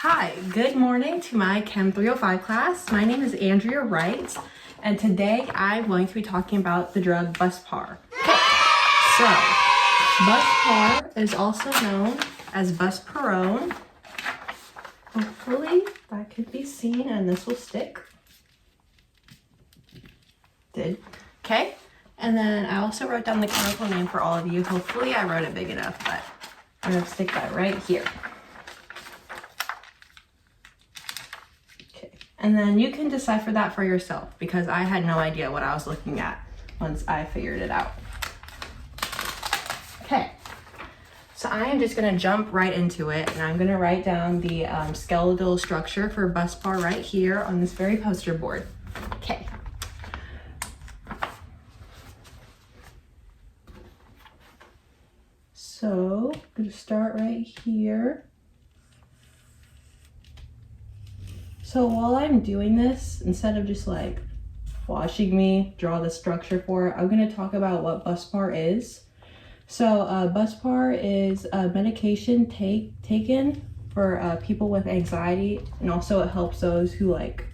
Hi, good morning to my Chem 305 class. My name is Andrea Wright, and today I'm going to be talking about the drug Buspar. Okay, so Buspar is also known as Busparone. Hopefully that can be seen and this will stick. Did. Okay, and then I also wrote down the chemical name for all of you. Hopefully I wrote it big enough, but I'm going to stick that right here. And then you can decipher that for yourself because I had no idea what I was looking at once I figured it out. Okay, so I am just gonna jump right into it and I'm gonna write down the skeletal structure for Buspar right here on this very poster board. Okay. So I'm gonna start right here. So while I'm doing this, instead of just like watching me draw the structure for it, I'm going to talk about what Buspar is. So Buspar is a medication taken for people with anxiety, and also it helps those who like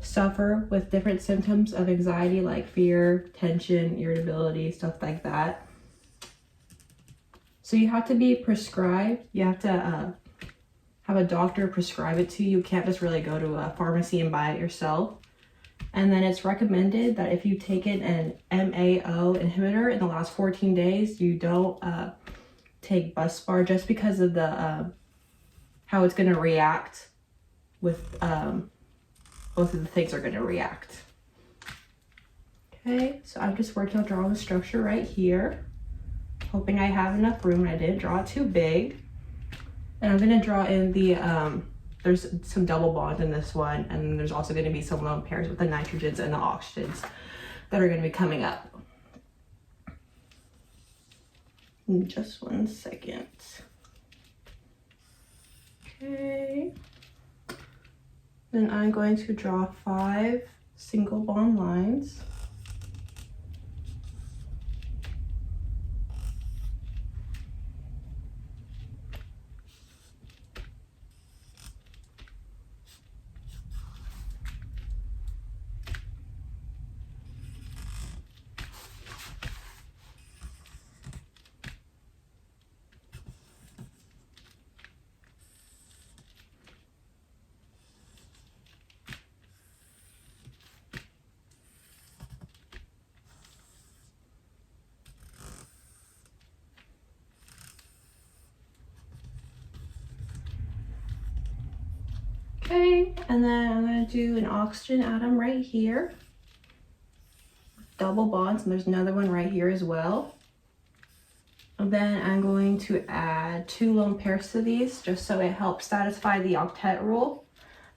suffer with different symptoms of anxiety like fear, tension, irritability, stuff like that. So you have to be prescribed. You have to have a doctor prescribe it to you. You can't just really go to a pharmacy and buy it yourself. And then it's recommended that if you take an MAO inhibitor in the last 14 days, you don't take Buspar just because of the how it's going to react with both of the things are going to react. Okay, so I'm just working on drawing the structure right here, hoping I have enough room. I didn't draw it too big. And I'm going to draw in the, there's some double bonds in this one, and then there's also going to be some lone pairs with the nitrogens and the oxygens that are going to be coming up. In just 1 second. Okay. Then I'm going to draw 5 single bond lines. Okay, and then I'm going to do an oxygen atom right here. Double bonds, and there's another one right here as well. And then I'm going to add 2 lone pairs to these just so it helps satisfy the octet rule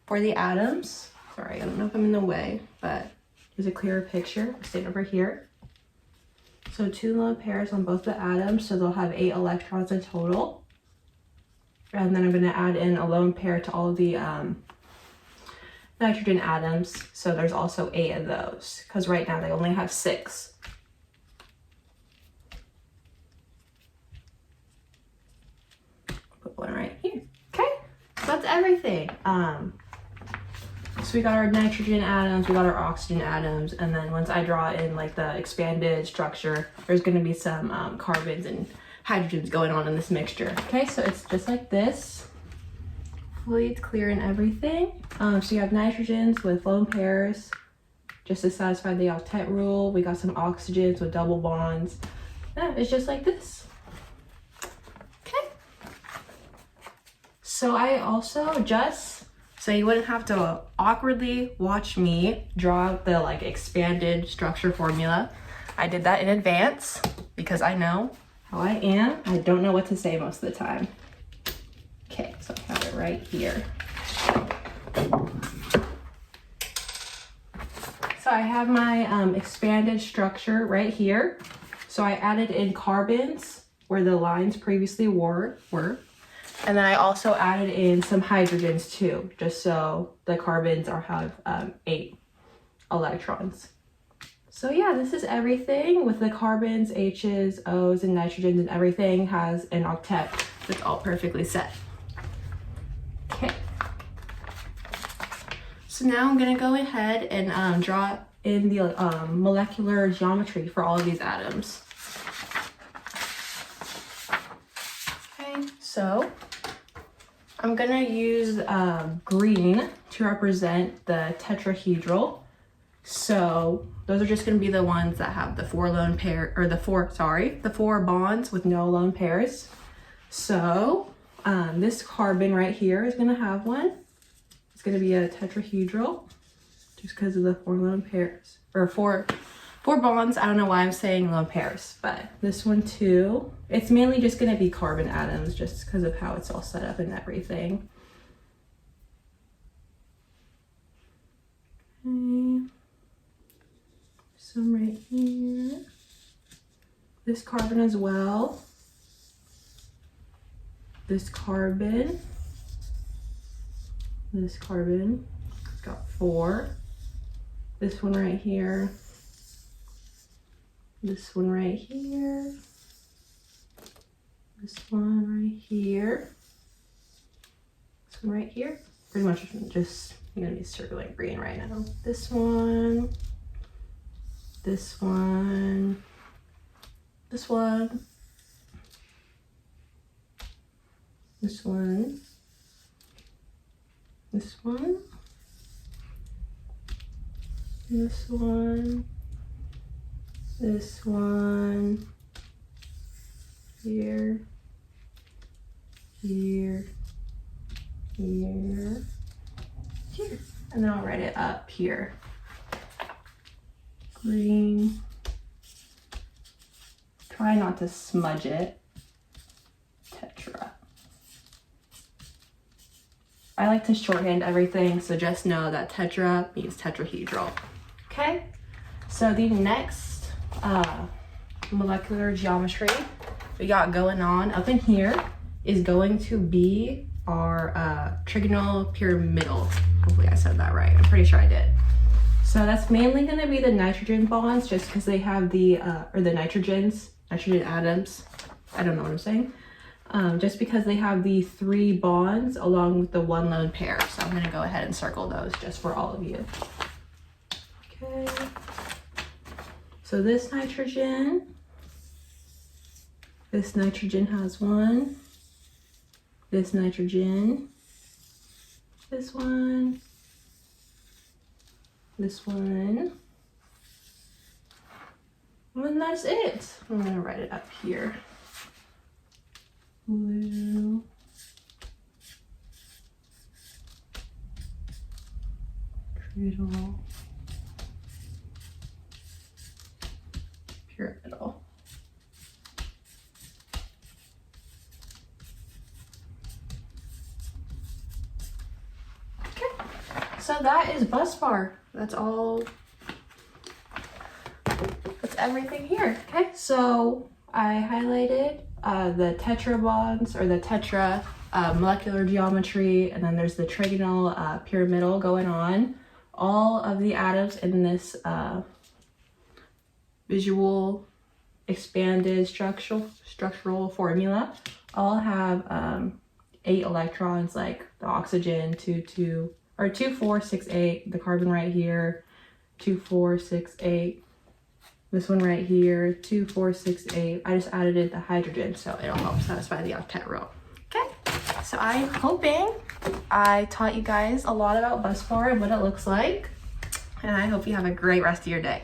for the atoms. Sorry, I don't know if I'm in the way, but there's a clearer picture. I'll stay over here. So 2 lone pairs on both the atoms, so they'll have 8 electrons in total. And then I'm going to add in a lone pair to all the nitrogen atoms. So there's also 8 of those, because right now they only have 6. Put one right here. Okay, so that's everything. So we got our nitrogen atoms, we got our oxygen atoms, and then once I draw in like the expanded structure, there's going to be some carbons and hydrogens going on in this mixture. Okay, so it's just like this. Hopefully it's clear and everything. So you have nitrogens with lone pairs just to satisfy the octet rule. We got some oxygens with double bonds. Yeah, it's just like this. Okay. So I also so you wouldn't have to awkwardly watch me draw the like expanded structure formula. I did that in advance because I know how I am. I don't know what to say most of the time. Okay, so I have it right here. So I have my expanded structure right here. So I added in carbons where the lines previously were. And then I also added in some hydrogens too, just so the carbons have 8 electrons. So yeah, this is everything with the carbons, H's, O's, and nitrogens, and everything has an octet that's all perfectly set. Okay, So now I'm gonna go ahead and draw in the molecular geometry for all of these atoms. Okay, so I'm gonna use green to represent the tetrahedral. So those are just gonna be the ones that have the four bonds with no lone pairs. So this carbon right here is gonna have one. It's gonna be a tetrahedral just because of the four lone pairs, or four bonds. I don't know why I'm saying lone pairs, but this one too. It's mainly just gonna be carbon atoms just because of how it's all set up and everything. Okay. Some right here. This carbon as well. This carbon. This carbon. It's got 4. This one right here. This one right here. This one right here. This one right here. Pretty much just, I'm gonna be circling green right now. This one. This one. This one. This one. This one. This one. This one. Here. Here. Here. Here. And then I'll write it up here. Green. Try not to smudge it. Tetra. I like to shorthand everything, so just know that tetra means tetrahedral. Okay, so the next molecular geometry we got going on up in here is going to be our trigonal pyramidal. Hopefully I said that right. I'm pretty sure I did. So that's mainly going to be the nitrogen bonds, just because they have the, or the nitrogen atoms. I don't know what I'm saying. Just because they have the 3 bonds along with the 1 lone pair. So I'm going to go ahead and circle those just for all of you. Okay. So this nitrogen has 1. This nitrogen, this one, this one, and that's it. I'm gonna write it up here. Blue, trigonal, pyramidal. So that is bus bar. That's all. That's everything here. Okay, so I highlighted the tetra bonds, or the tetra molecular geometry, and then there's the trigonal pyramidal going on. All of the atoms in this visual expanded structural formula all have 8 electrons, like the oxygen 2, 4, 6, 8, the carbon right here, 2, 4, 6, 8, this one right here, 2, 4, 6, 8. I just added the hydrogen, so it'll help satisfy the octet row. Okay, so I'm hoping I taught you guys a lot about bus bar and what it looks like, and I hope you have a great rest of your day.